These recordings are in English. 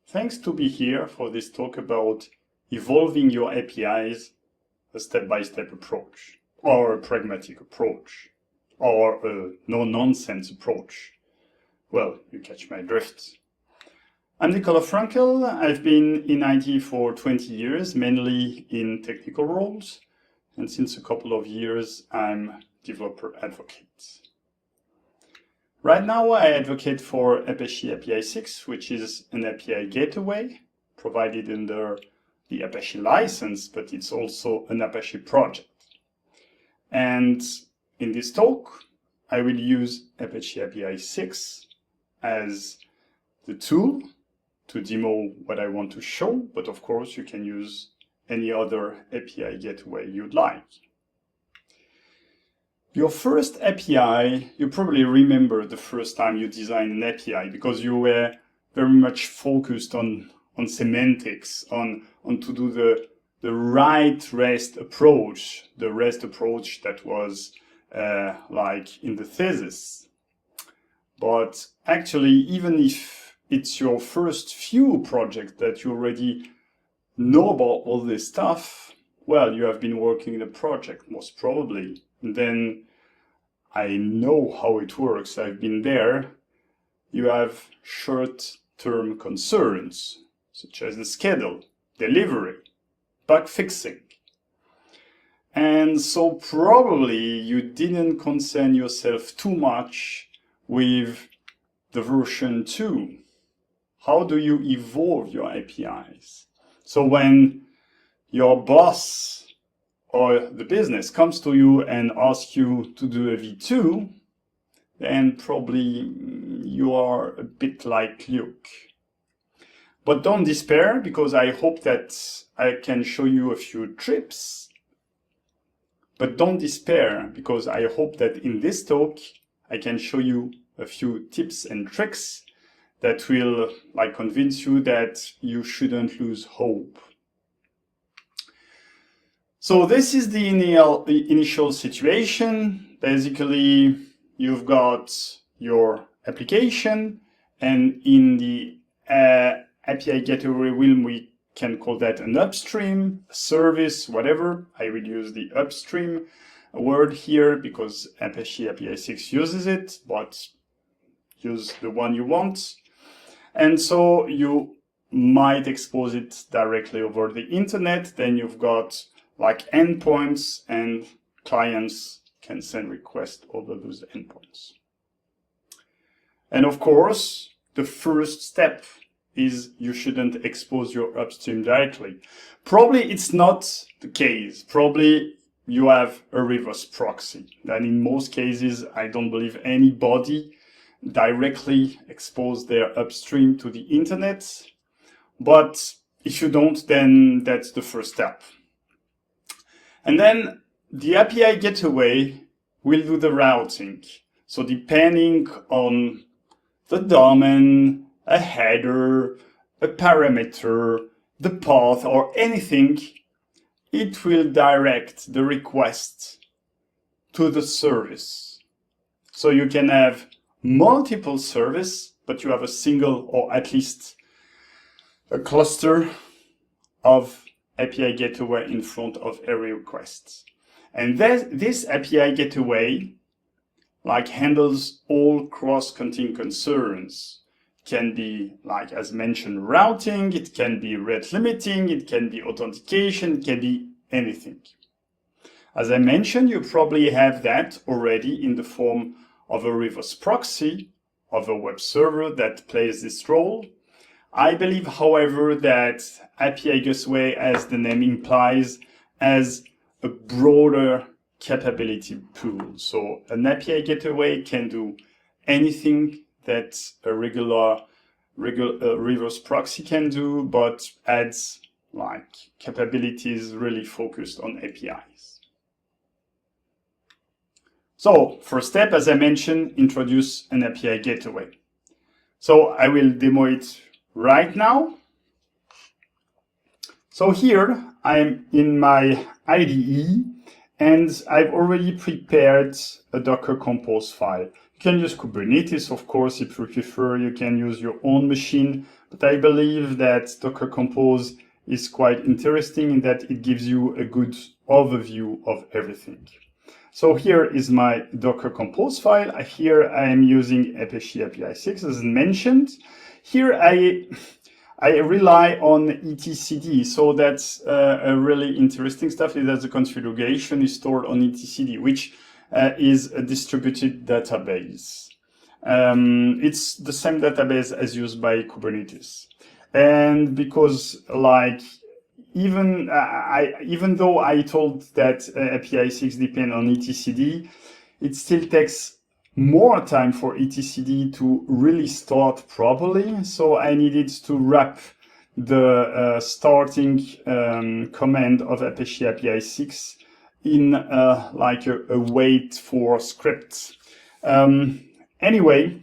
Thanks to be here for this talk about evolving your APIs, a step-by-step approach, or a pragmatic approach, or a no-nonsense approach. Well, you catch my drift. I'm Nicolas Frankel. I've been in IT for 20 years, mainly in technical roles, and since a couple of years, I'm developer advocate. Right now, I advocate for Apache APISIX, which is an API gateway provided under the Apache license, but it's also an Apache project. And in this talk, I will use Apache APISIX as the tool to demo what I want to show, but of course, you can use any other API gateway you'd like. Your first API, you probably remember the first time you designed an API because you were very much focused on semantics, on to do the right REST approach, the REST approach that was like in the thesis. But actually, even if it's your first few projects that you already know about all this stuff, well, you have been working in a project most probably. And then I know how it works. I've been there. You have short-term concerns, such as the schedule, delivery, bug fixing. And so probably you didn't concern yourself too much with the version 2. How do you evolve your APIs? So when your boss or the business comes to you and asks you to do a V2, then probably you are a bit like Luke. But don't despair, because I hope that I can show you a few tips. But don't despair, because I hope that in this talk, I can show you a few tips and tricks that will convince you that you shouldn't lose hope. So this is the initial situation. Basically, you've got your application, and in the API gateway realm, we can call that an upstream, service, whatever. I will use the upstream word here because Apache APISIX uses it, but use the one you want. And so you might expose it directly over the internet. Then you've got like endpoints, and clients can send requests over those endpoints. And of course, the first step is you shouldn't expose your upstream directly. Probably it's not the case. Probably you have a reverse proxy. And in most cases, I don't believe anybody directly expose their upstream to the internet. But if you don't, then that's the first step. And then the API gateway will do the routing. So depending on the domain, a header, a parameter, the path, or anything, it will direct the request to the service. So you can have multiple services, but you have a single or at least a cluster of API gateway in front of every request. And this API gateway handles all cross-cutting concerns. It can be, as mentioned, routing, it can be rate limiting, it can be authentication, it can be anything. As I mentioned, you probably have that already in the form of a reverse proxy of a web server that plays this role. I believe, however, that API gateway, as the name implies, has a broader capability pool. So an API gateway can do anything that a regular reverse proxy can do, but adds capabilities really focused on APIs. So first step, as I mentioned, introduce an API gateway. So I will demo it right now. So here I'm in my IDE, And I've already prepared a Docker Compose file. You can use Kubernetes, of course, if you prefer. You can use your own machine. But I believe that Docker Compose is quite interesting in that it gives you a good overview of everything. So here is my Docker Compose file. Here I am using Apache APISIX as mentioned. Here I rely on etcd, so that's a really interesting stuff. Is that the configuration is stored on etcd, which is a distributed database. It's the same database as used by Kubernetes, and because like even though I told that APISIX depend on etcd, it still takes more time for etcd to really start properly. So I needed to wrap the starting command of Apache APISIX in like a wait for script. Anyway,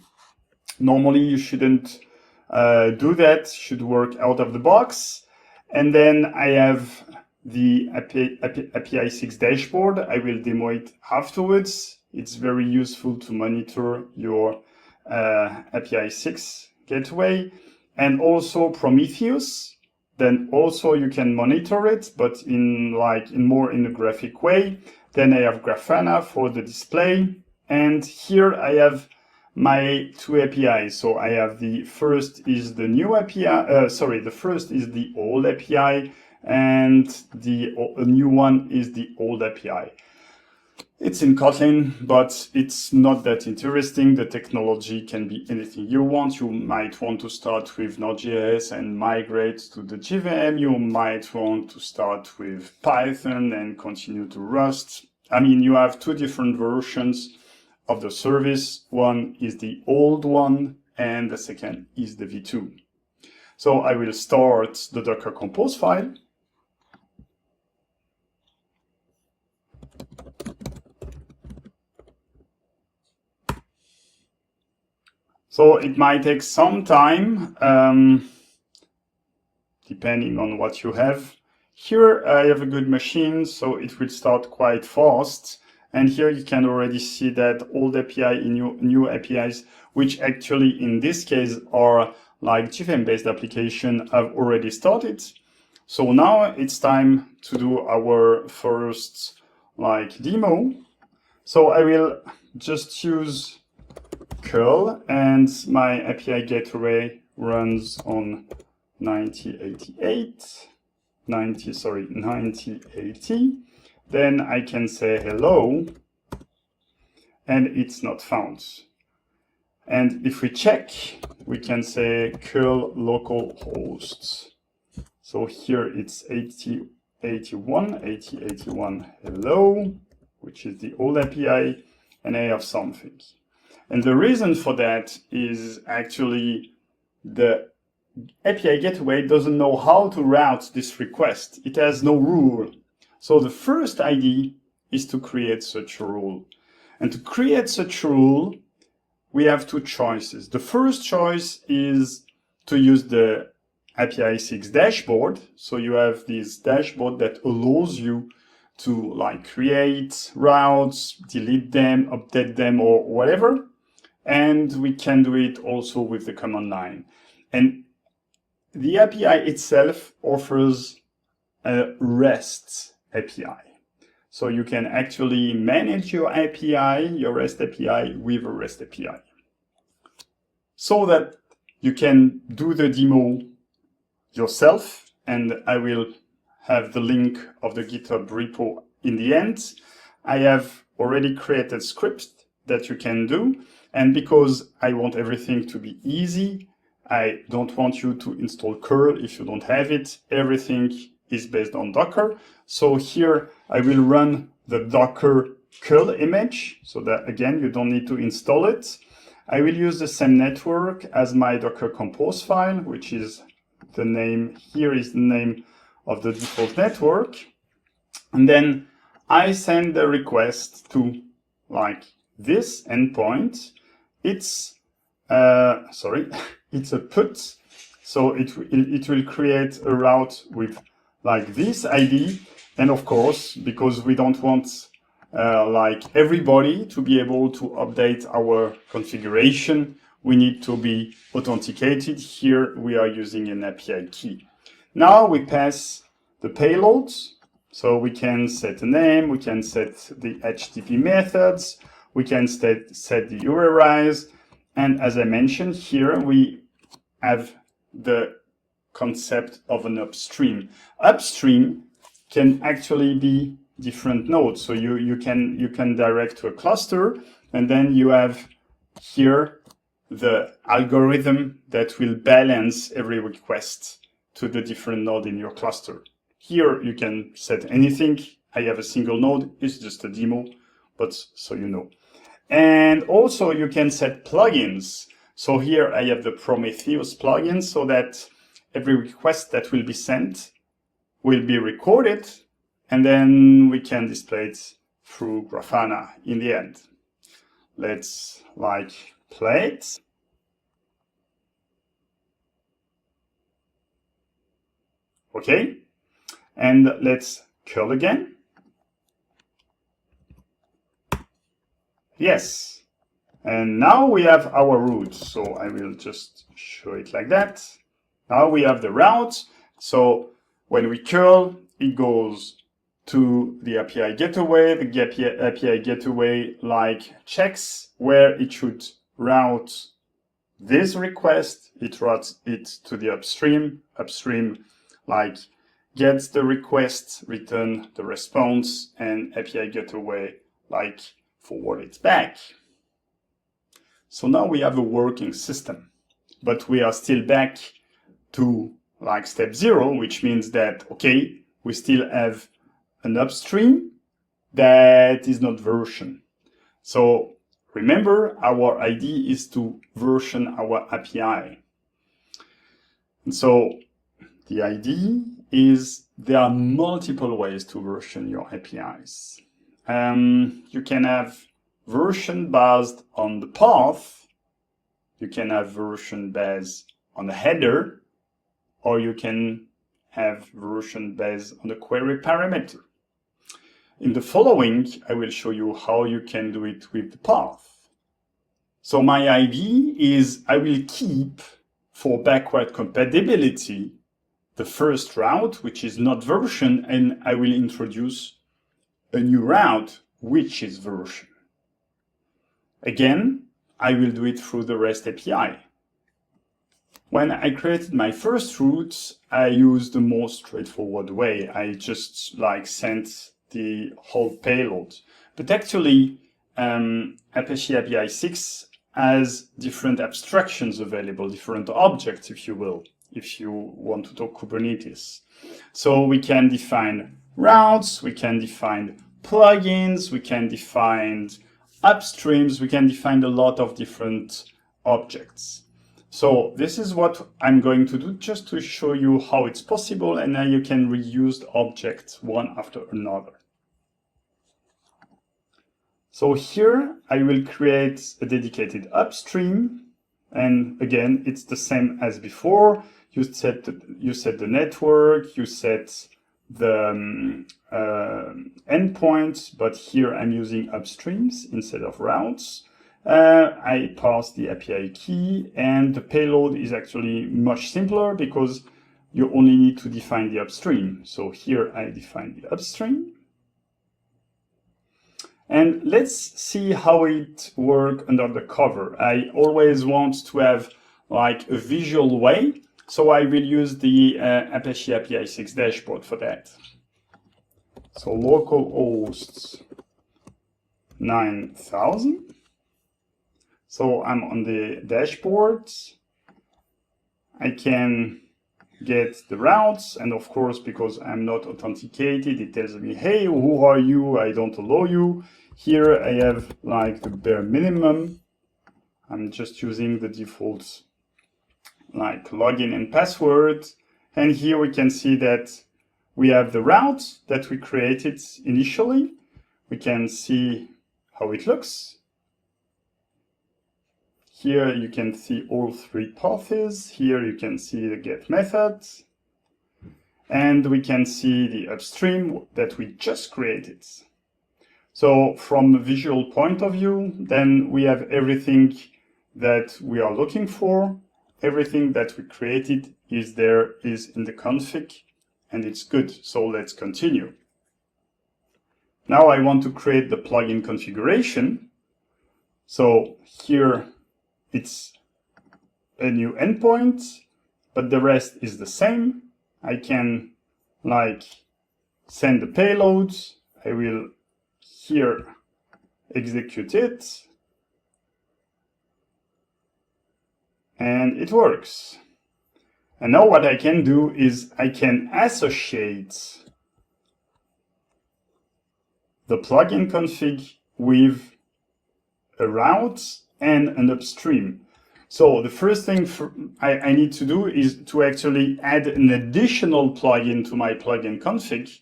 normally you shouldn't do that, should work out of the box. And then I have the APISIX dashboard. I will demo it afterwards. It's very useful to monitor your APISIX gateway, and also Prometheus. Then also you can monitor it, but in a graphic way. Then I have Grafana for the display, and here I have my two APIs. So I have the first is the new API. The first is the old API, and the new one is the old API. It's in Kotlin, but it's not that interesting. The technology can be anything you want. You might want to start with Node.js and migrate to the JVM. You might want to start with Python and continue to Rust. I mean, you have two different versions of the service. One is the old one, and the second is the V2. So I will start the Docker Compose file. So it might take some time, depending on what you have. Here I have a good machine, so it will start quite fast. And here you can already see that old API and new APIs, which actually in this case are like JVM-based application, have already started. So now it's time to do our first demo. So I will just use curl, and my API gateway runs on 9080. Then I can say hello, and it's not found. And if we check, we can say curl localhost. So here it's 8081 hello, which is the old API, and I have something. And the reason for that is actually the API gateway doesn't know how to route this request. It has no rule. So the first idea is to create such a rule. And to create such a rule, we have two choices. The first choice is to use the APISIX dashboard. So you have this dashboard that allows you to create routes, delete them, update them, or whatever. And we can do it also with the command line. And the API itself offers a REST API. So you can actually manage your API, your REST API, with a REST API. So that you can do the demo yourself, and I will have the link of the GitHub repo in the end. I have already created scripts that you can do, and because I want everything to be easy, I don't want you to install curl if you don't have it. Everything is based on Docker. So here I will run the Docker curl image, so that again, you don't need to install it. I will use the same network as my Docker Compose file, which is the name, here is the name of the default network. And then I send the request to this endpoint. It's it's a put, so it will create a route with this ID, And of course, because we don't want like everybody to be able to update our configuration, we need to be authenticated. Here we are using an API key. Now we pass the payloads. So we can set a name, we can set the HTTP methods, we can set the URIs. And as I mentioned here, we have the concept of an upstream. Upstream can actually be different nodes. So you can direct to a cluster, and then you have here the algorithm that will balance every request to the different node in your cluster. Here you can set anything. I have a single node, it's just a demo, but so you know. And also you can set plugins. So here I have the Prometheus plugin, so that every request that will be sent will be recorded, and then we can display it through Grafana in the end. Let's play it. Okay, and let's curl again. Yes, and now we have our route. So I will just show it like that. Now we have the route. So when we curl, it goes to the API gateway. The API gateway checks where it should route this request. It routes it to the upstream. Upstream gets the request, return the response, and API gateway forward it back. So now we have a working system, but we are still back to step 0, which means that, okay, we still have an upstream that is not versioned. So remember, our idea is to version our API. And so the idea is there are multiple ways to version your APIs. You can have version based on the path. You can have version based on the header, or you can have version based on the query parameter. In the following, I will show you how you can do it with the path. So my idea is I will keep for backward compatibility the first route, which is not versioned, and I will introduce a new route, which is versioned. Again, I will do it through the REST API. When I created my first route, I used the most straightforward way. I just sent the whole payload. But actually, Apache APISIX has different abstractions available, different objects, if you will, if you want to talk Kubernetes. So we can define routes, we can define plugins, we can define upstreams, we can define a lot of different objects. So this is what I'm going to do just to show you how it's possible, and now you can reuse the objects one after another. So here I will create a dedicated upstream, and again it's the same as before. You set the network, you set the endpoints, but here I'm using upstreams instead of routes. I pass the API key, and the payload is actually much simpler because you only need to define the upstream. So here I define the upstream. And let's see how it works under the cover. I always want to have a visual way, so I will use the Apache APISIX dashboard for that. So localhost 9000. So I'm on the dashboard. I can get the routes, and of course, because I'm not authenticated, it tells me, hey, who are you? I don't allow you. Here I have the bare minimum. I'm just using the default login and password. And here we can see that we have the route that we created initially. We can see how it looks. Here you can see all three paths. Here you can see the get method. and we can see the upstream that we just created. So from a visual point of view, then we have everything that we are looking for. Everything that we created is in the config, and it's good. So let's continue. Now I want to create the plugin configuration. So here it's a new endpoint, but the rest is the same. I can send the payloads. I will here execute it, and it works. And now what I can do is I can associate the plugin config with a route and an upstream. So the first thing I need to do is to actually add an additional plugin to my plugin config.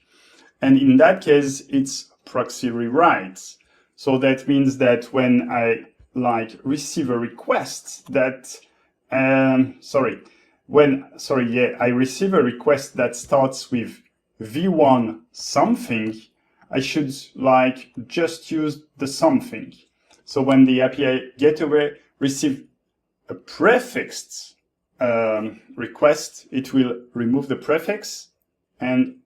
And in that case, it's proxy rewrites. So that means that when I receive a request that, I receive a request that starts with v1 something, I should just use the something. So when the API gateway receives a prefixed request, it will remove the prefix and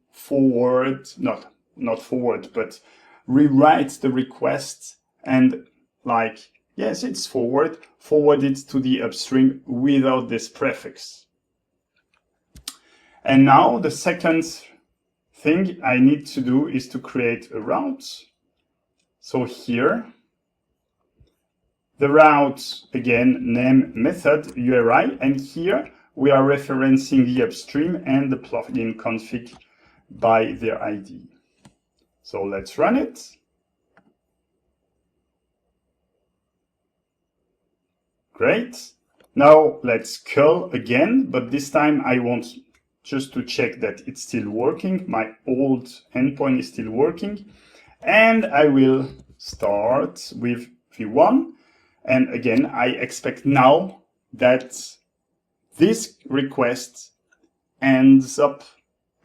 not forward, but rewrite the request and yes, it's forward it to the upstream without this prefix. And now the second thing I need to do is to create a route. So here, the route, again, name, method, URI, and here we are referencing the upstream and the plugin config by their ID. So let's run it. Great. Now let's curl again, but this time I want just to check that it's still working. My old endpoint is still working. And I will start with v1. And again, I expect now that this request ends up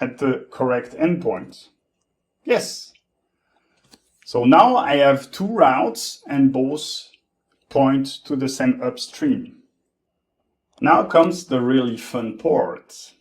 at the correct endpoint. Yes. So now I have two routes and both point to the same upstream. Now comes the really fun part.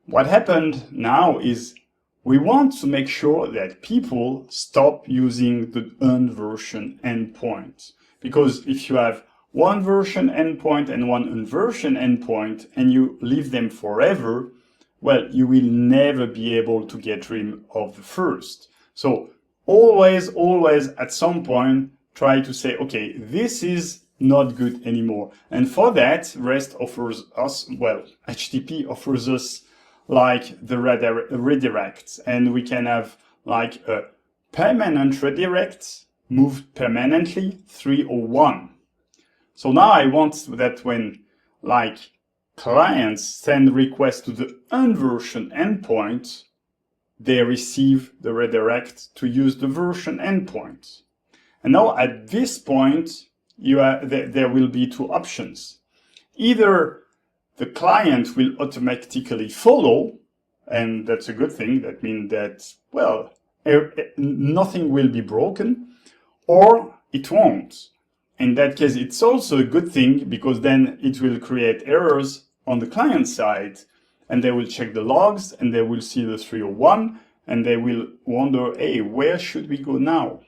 What happened now is we want to make sure that people stop using the unversioned endpoint. Because if you have one version endpoint and one unversioned endpoint and you leave them forever, well, you will never be able to get rid of the first. So always at some point, try to say, okay, this is not good anymore. And for that, REST offers us, well, HTTP offers us the redirects, and we can have a permanent redirect moved permanently 3 or 1. So now I want that when clients send requests to the unversioned endpoint, they receive the redirect to use the version endpoint. And now at this point, there will be two options. Either the client will automatically follow, and that's a good thing. That means that, well, nothing will be broken, or it won't. In that case, it's also a good thing because then it will create errors on the client side, and they will check the logs and they will see the 301 and they will wonder, hey, where should we go now?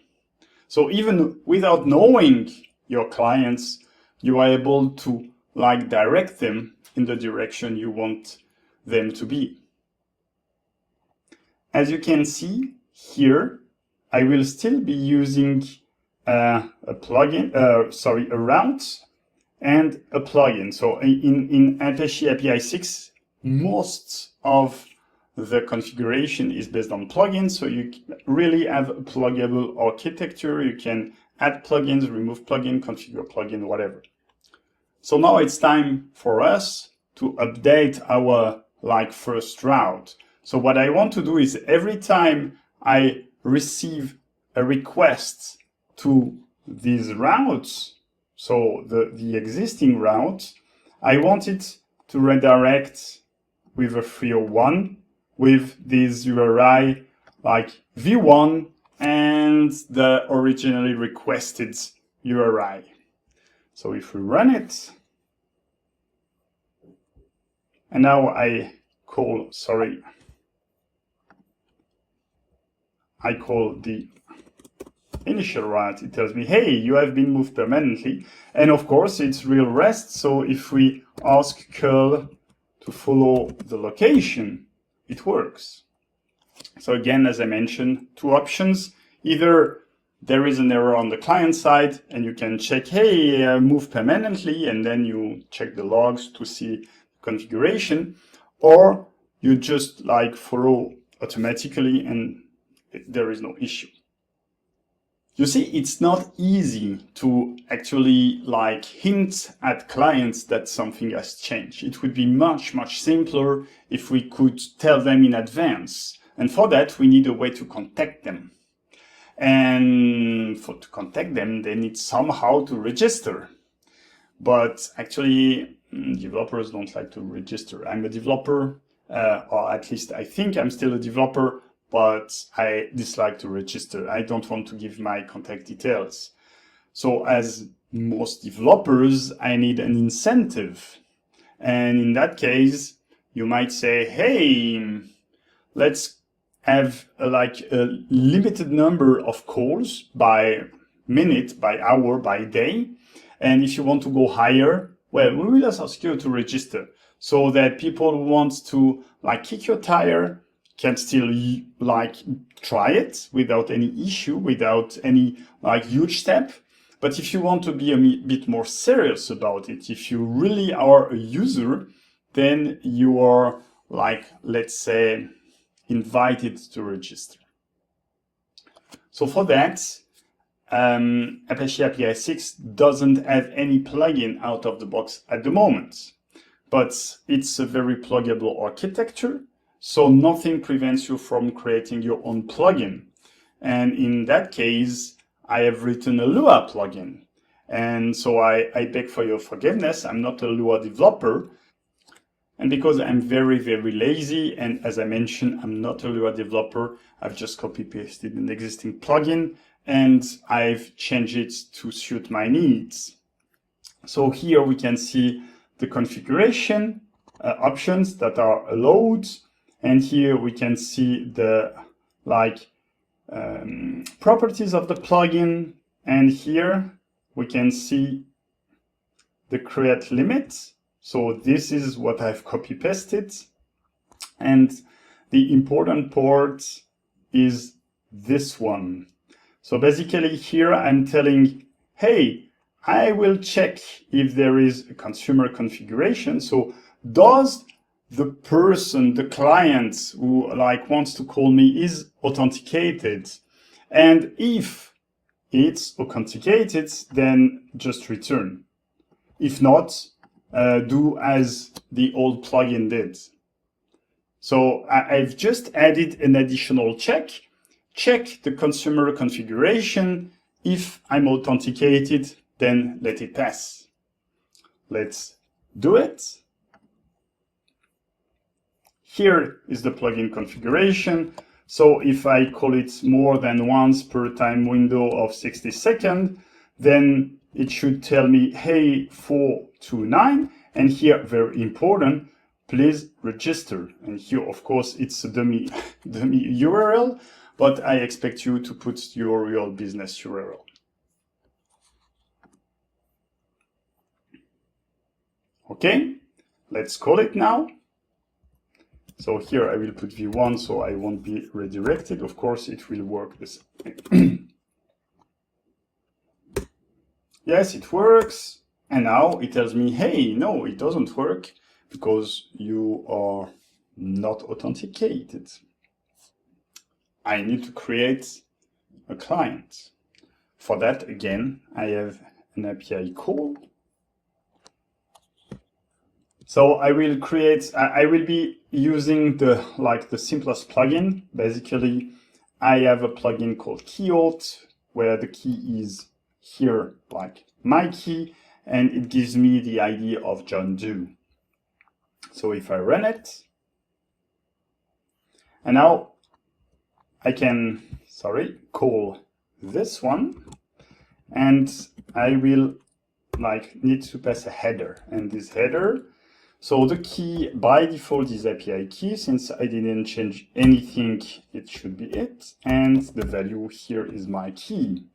So even without knowing your clients, you are able to direct them in the direction you want them to be. As you can see here, I will still be using a route and a plugin. So in Apache APISIX, most of the configuration is based on plugins. So you really have a pluggable architecture. You can add plugins, remove plugin, configure plugin, whatever. So now it's time for us to update our first route. So what I want to do is every time I receive a request to these routes, so the existing route, I want it to redirect with a 301 with this URI like v1 and the originally requested URI. So if we run it, and now I call the initial route, it tells me, hey, you have been moved permanently. And of course, it's real REST. So if we ask curl to follow the location, it works. So again, as I mentioned, two options. Either there is an error on the client side and you can check, hey, move permanently, and then you check the logs to see configuration, or you just like follow automatically and there is no issue. You see, it's not easy to actually like hint at clients that something has changed. It would be much, much simpler if we could tell them in advance. And for that, we need a way to contact them. And to contact them, they need somehow to register. But actually, developers don't like to register. I'm a developer, or at least I think I'm still a developer, but I dislike to register. I don't want to give my contact details. So as most developers, I need an incentive. And in that case, you might say, hey, let's have a limited number of calls by minute, by hour, by day. And if you want to go higher, well, we will ask you to register so that people who want to like kick your tire can still like try it without any issue, without any like huge step. But if you want to be a bit more serious about it, if you really are a user, then you are like, let's say, invited to register. So for that, Apache APISIX doesn't have any plugin out of the box at the moment, but it's a very pluggable architecture, so nothing prevents you from creating your own plugin. And in that case, I have written a Lua plugin. And so I beg for your forgiveness. I'm not a Lua developer. And because I'm very, very lazy, and as I mentioned, I'm not a Lua developer, I've just copy-pasted an existing plugin and I've changed it to suit my needs. So here we can see the configuration options that are allowed. And here we can see the properties of the plugin. And here we can see the create limit. So this is what I've copy pasted. And the important part is this one. So basically here I'm telling, hey, I will check if there is a consumer configuration. So does the person, the client who wants to call me is authenticated? And if it's authenticated, then just return. If not, do as the old plugin did. So I've just added an additional check. Check the consumer configuration. If I'm authenticated, then let it pass. Let's do it. Here is the plugin configuration. So if I call it more than once per time window of 60 seconds, then it should tell me, hey, 429. And here, very important, please register. And here, of course, it's a dummy URL, but I expect you to put your real business URL. Okay, let's call it now. So here I will put v1 so I won't be redirected. Of course, it will work the same. Yes, it works. And now it tells me, hey, no, it doesn't work because you are not authenticated. I need to create a client. For that, again, I have an API call. So I will be using the simplest plugin. Basically, I have a plugin called KeyAuth, where the key is here, like my key, and it gives me the ID of John Doe. So if I run it, And now I can, call this one, and I will need to pass a header, and this header, so the key by default is API key. Since I didn't change anything, it should be it, and the value here is my key.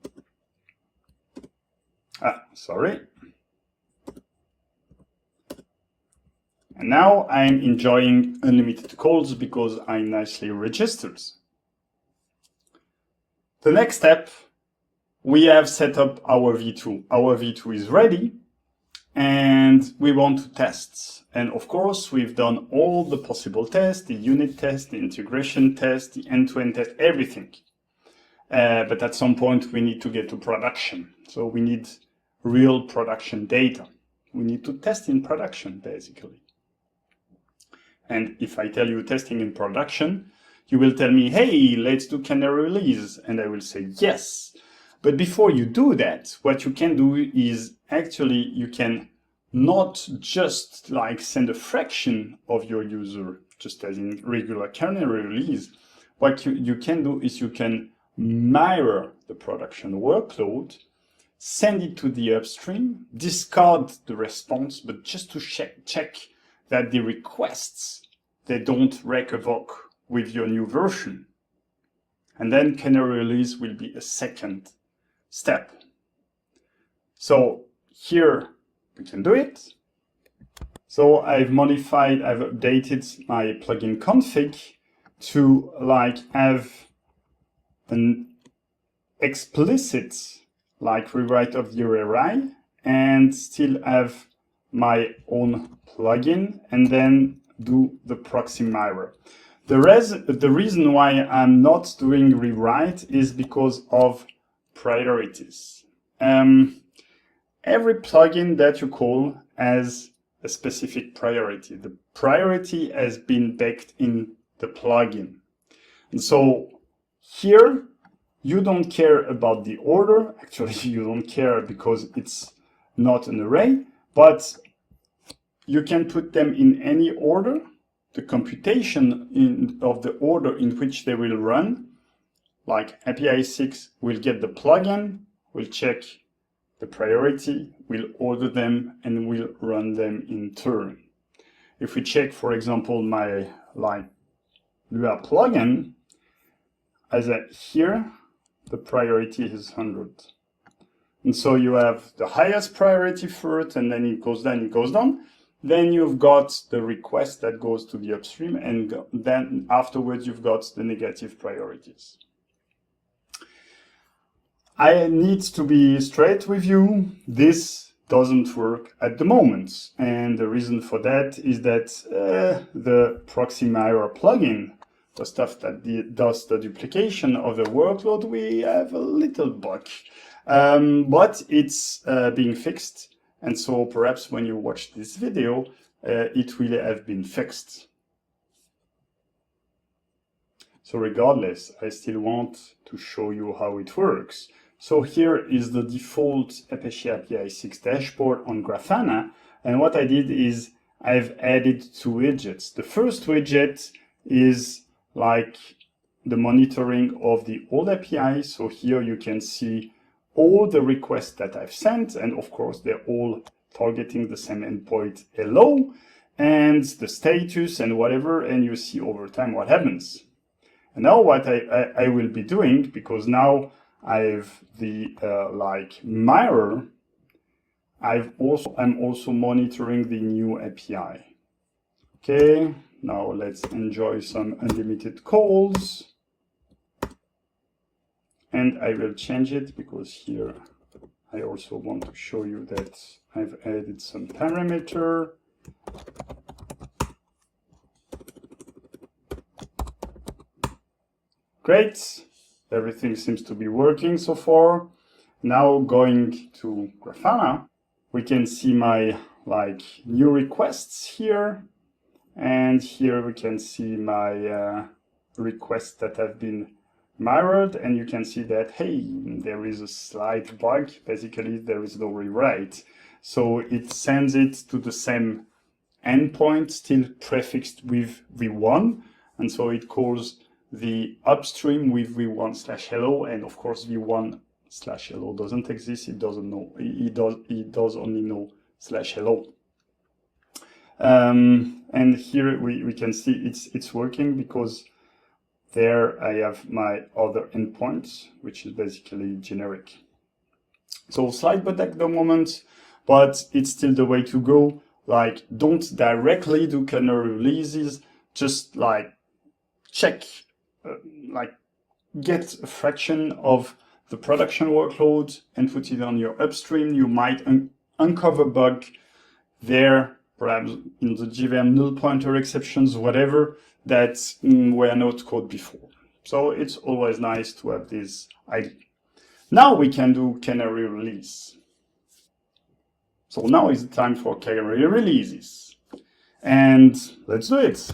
And now I'm enjoying unlimited calls because I nicely registered. The next step, we have set up our V2. Our V2 is ready, and we want to test. And of course, we've done all the possible tests, the unit test, the integration test, the end-to-end test, everything. But at some point, we need to get to production. So we need real production data. We need to test in production, basically. And if I tell you testing in production, you will tell me, hey, let's do canary release. And I will say yes. But before you do that, what you can do is actually you can not just send a fraction of your user, just as in regular canary release. What you can do is you can mirror the production workload, send it to the upstream, discard the response, but just to check that the requests, they don't wreak havoc with your new version. And then canary release will be a second step. So here we can do it. So I've updated my plugin config to have an explicit rewrite of the URI and still have my own plugin and then do the proxy mirror. The reason why I'm not doing rewrite is because of priorities. Every plugin that you call has a specific priority. The priority has been baked in the plugin. And so here, you don't care about the order. Actually, you don't care because it's not an array, but you can put them in any order. The computation of the order in which they will run, like APISIX will get the plugin, will check the priority, will order them, and will run them in turn. If we check, for example, my Lua plugin, here, the priority is 100. And so you have the highest priority first, and then it goes down. Then you've got the request that goes to the upstream, and then afterwards you've got the negative priorities. I need to be straight with you. This doesn't work at the moment. And the reason for that is that the proxy mirror plugin, the stuff that does the duplication of the workload, we have a little bug. But it's being fixed. And so perhaps when you watch this video, it will have been fixed. So regardless, I still want to show you how it works. So here is the default Apache APISIX dashboard on Grafana. And what I did is I've added two widgets. The first widget is the monitoring of the old API. So here you can see all the requests that I've sent. And of course, they're all targeting the same endpoint hello and the status and whatever. And you see over time what happens. And now what I will be doing, because now I have the mirror, I'm also monitoring the new API. Okay, now let's enjoy some unlimited calls. And I will change it because here I also want to show you that I've added some parameter. Great. Everything seems to be working so far. Now going to Grafana, we can see my new requests here. And here we can see my requests that have been mirrored. And you can see that, hey, there is a slight bug. Basically, there is no rewrite. So it sends it to the same endpoint, still prefixed with V1. and so it calls the upstream with v1/hello, and of course v1/hello doesn't exist. It doesn't know. It does only know /hello. And here we can see it's working, because there I have my other endpoint, which is basically generic. So slight bug at the moment, but it's still the way to go. Like, don't directly do canary releases, just like check, like get a fraction of the production workload and put it on your upstream. You might uncover bug there, perhaps in the JVM null pointer exceptions, whatever, that were not caught before. So it's always nice to have this idea. Now we can do canary release. So now is the time for canary releases. And let's do it.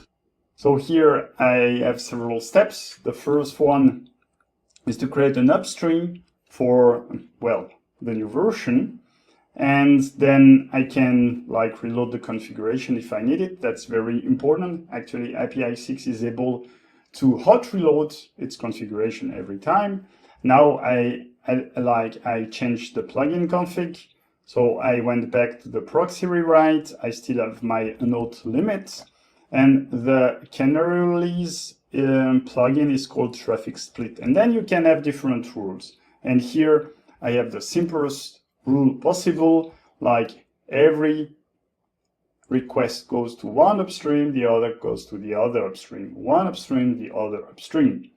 So here I have several steps. The first one is to create an upstream for, well, the new version. And then I can like reload the configuration if I need it. That's very important. Actually, APISIX is able to hot reload its configuration every time. Now I changed the plugin config. So I went back to the proxy rewrite. I still have my node limit. And the canary release plugin is called traffic split. And then you can have different rules. And here I have the simplest rule possible, like every request goes to one upstream, the other goes to the other upstream, one upstream, the other upstream.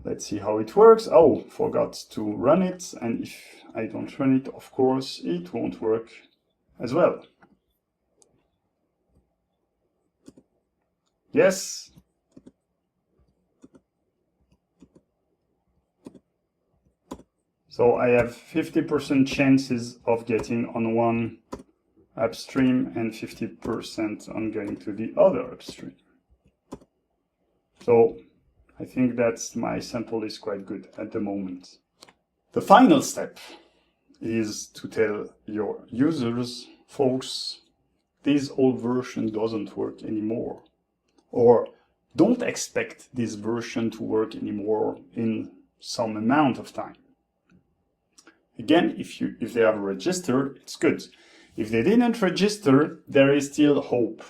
Let's see how it works. Oh, forgot to run it. And if I don't run it, of course, it won't work as well. Yes. So I have 50% chances of getting on one upstream and 50% on going to the other upstream. So I think that's my sample is quite good at the moment. The final step is to tell your users, folks, this old version doesn't work anymore. Or don't expect this version to work anymore in some amount of time. Again, if they have registered, it's good. If they didn't register, there is still hope.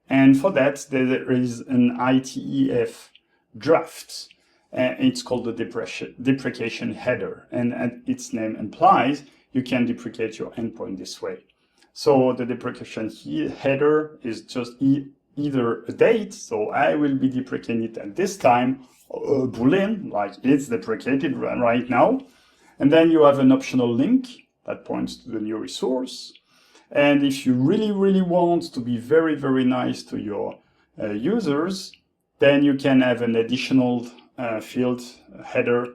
And for that, there is an ITEF draft. It's called the deprecation header. And as its name implies, you can deprecate your endpoint this way. So the deprecation header is just either a date, so I will be deprecating it at this time, a boolean, like it's deprecated right now. And then you have an optional link that points to the new resource. And if you really, really want to be very, very nice to your users, then you can have an additional field header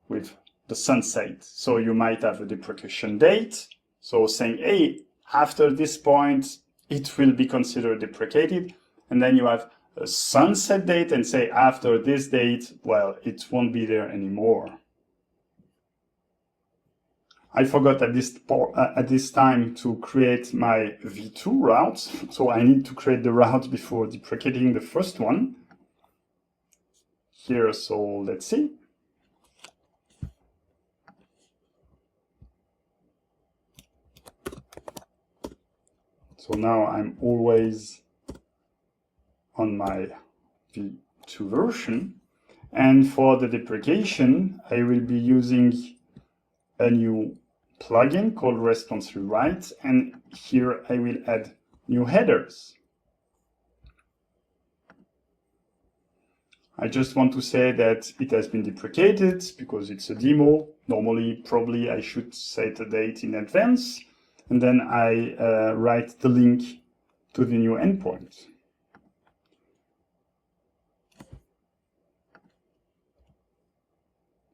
with the sunset. So you might have a deprecation date. So saying, hey, after this point, it will be considered deprecated. And then you have a sunset date and say, after this date, well, it won't be there anymore. I forgot at this time to create my v2 route. So I need to create the route before deprecating the first one. Here, so let's see. So now I'm always on my v2 version. And for the deprecation, I will be using a new plugin called response rewrite, and here I will add new headers. I just want to say that it has been deprecated because it's a demo. Normally, probably I should set a date in advance, and then I write the link to the new endpoint.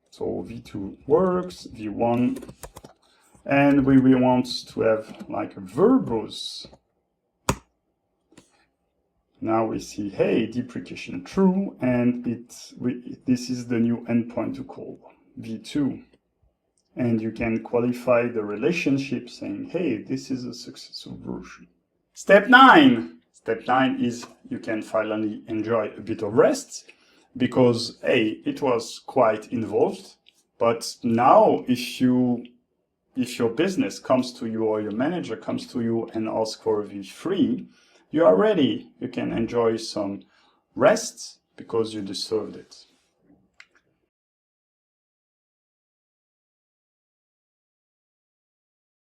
So v2 works, v1, and we want to have like a verbose. Now we see, hey, deprecation true, and this is the new endpoint to call, v2. And you can qualify the relationship saying, hey, this is a successful version. Step 9. step 9 is you can finally enjoy a bit of rest, because it was quite involved. But now if your business comes to you or your manager comes to you and asks for a V3, you are ready. You can enjoy some rest because you deserved it.